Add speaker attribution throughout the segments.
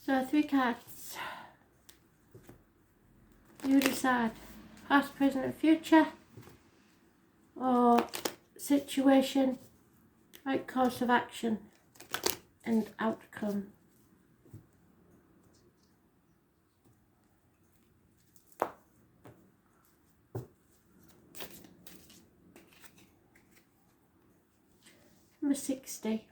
Speaker 1: So 3 cards. You decide. Past, present and future. Or situation, right course of action and outcome. Number 60.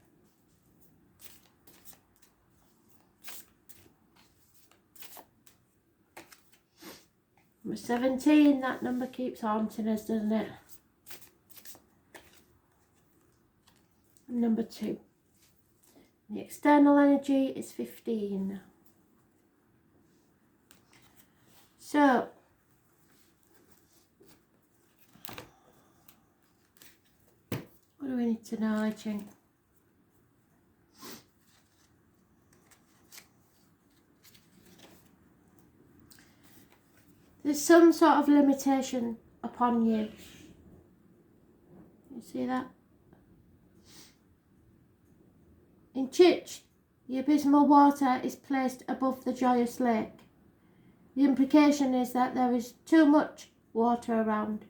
Speaker 1: Number 17, that number keeps haunting us, doesn't it? And number 2. The external energy is 15. So, what do we need to know, Ching? There's some sort of limitation upon you. You see that? In Chich, the abysmal water is placed above the joyous lake. The implication is that there is too much water around,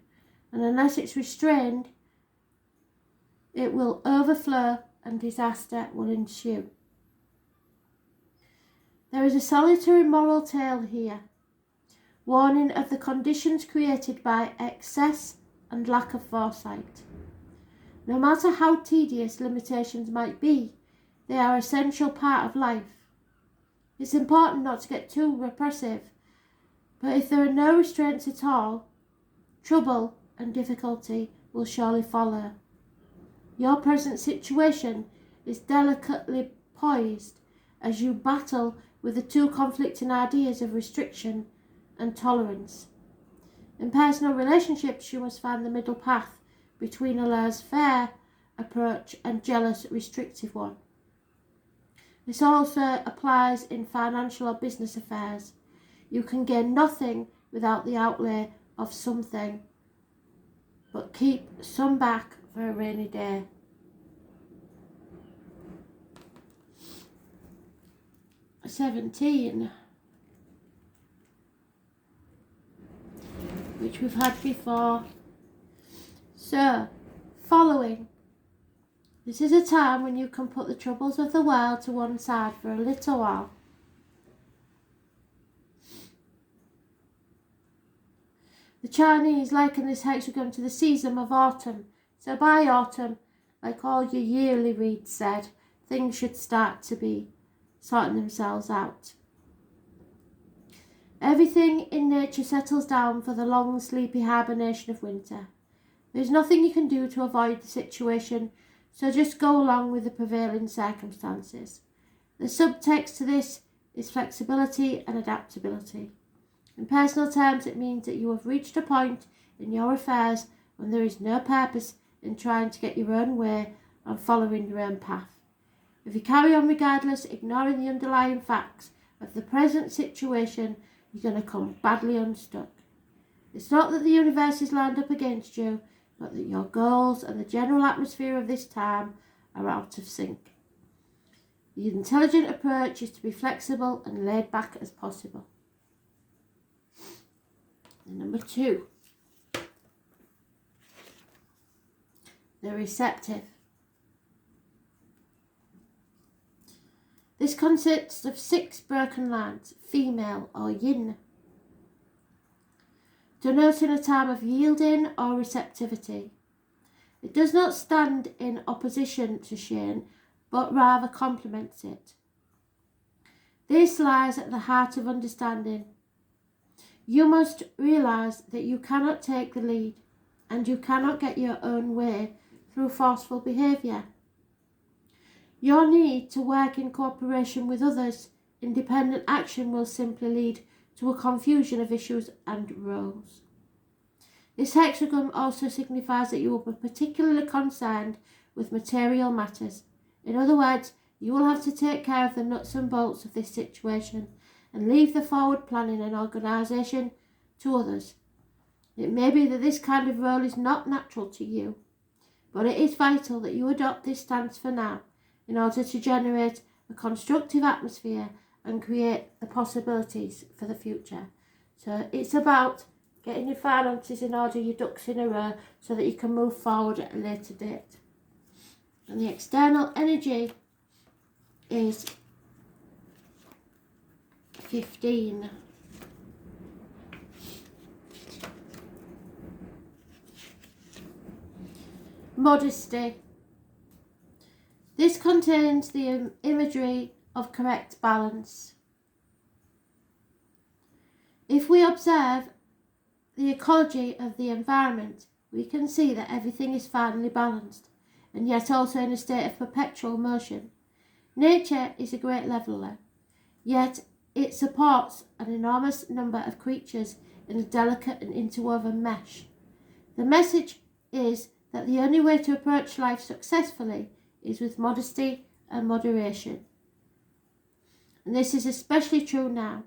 Speaker 1: and unless it's restrained, it will overflow and disaster will ensue. There is a solitary moral tale here, warning of the conditions created by excess and lack of foresight. No matter how tedious limitations might be, they are an essential part of life. It's important not to get too repressive, but if there are no restraints at all, trouble and difficulty will surely follow. Your present situation is delicately poised as you battle with the two conflicting ideas of restriction and tolerance. In personal relationships, you must find the middle path between a laissez-faire approach and jealous, restrictive one. This also applies in financial or business affairs. You can gain nothing without the outlay of something, but keep some back for a rainy day. Number 17, which we've had before. So, following. This is a time when you can put the troubles of the world to one side for a little while. The Chinese liken this hexagon to the season of autumn. So by autumn, like all your yearly reads said, things should start to be sorting themselves out. Everything in nature settles down for the long, sleepy hibernation of winter. There's nothing you can do to avoid the situation, so just go along with the prevailing circumstances. The subtext to this is flexibility and adaptability. In personal terms, it means that you have reached a point in your affairs when there is no purpose in trying to get your own way and following your own path. If you carry on regardless, ignoring the underlying facts of the present situation, you're going to come badly unstuck. It's not that the universe is lined up against you, but that your goals and the general atmosphere of this time are out of sync. The intelligent approach is to be flexible and laid back as possible. And number 2, the receptive. This consists of 6 broken lines, female or yin, denoting a time of yielding or receptivity. It does not stand in opposition to Ching, but rather complements it. This lies at the heart of understanding. You must realise that you cannot take the lead, and you cannot get your own way through forceful behaviour. Your need to work in cooperation with others, independent action will simply lead to a confusion of issues and roles. This hexagon also signifies that you will be particularly concerned with material matters. In other words, you will have to take care of the nuts and bolts of this situation and leave the forward planning and organisation to others. It may be that this kind of role is not natural to you, but it is vital that you adopt this stance for now in order to generate a constructive atmosphere and create the possibilities for the future. So it's about getting your finances in order, your ducks in a row, so that you can move forward at a later date. And the external energy is 15. Modesty. This contains the imagery of correct balance. If we observe the ecology of the environment, we can see that everything is finely balanced, and yet also in a state of perpetual motion. Nature is a great leveller, yet it supports an enormous number of creatures in a delicate and interwoven mesh. The message is that the only way to approach life successfully is with modesty and moderation. And this is especially true now.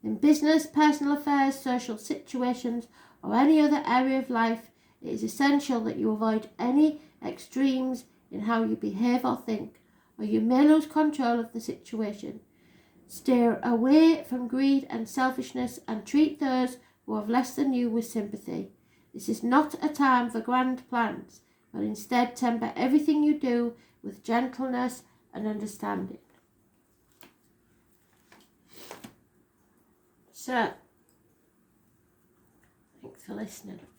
Speaker 1: In business, personal affairs, social situations, or any other area of life, it is essential that you avoid any extremes in how you behave or think, or you may lose control of the situation. Steer away from greed and selfishness and treat those who have less than you with sympathy. This is not a time for grand plans, but instead temper everything you do with gentleness and understanding. So, thanks for listening.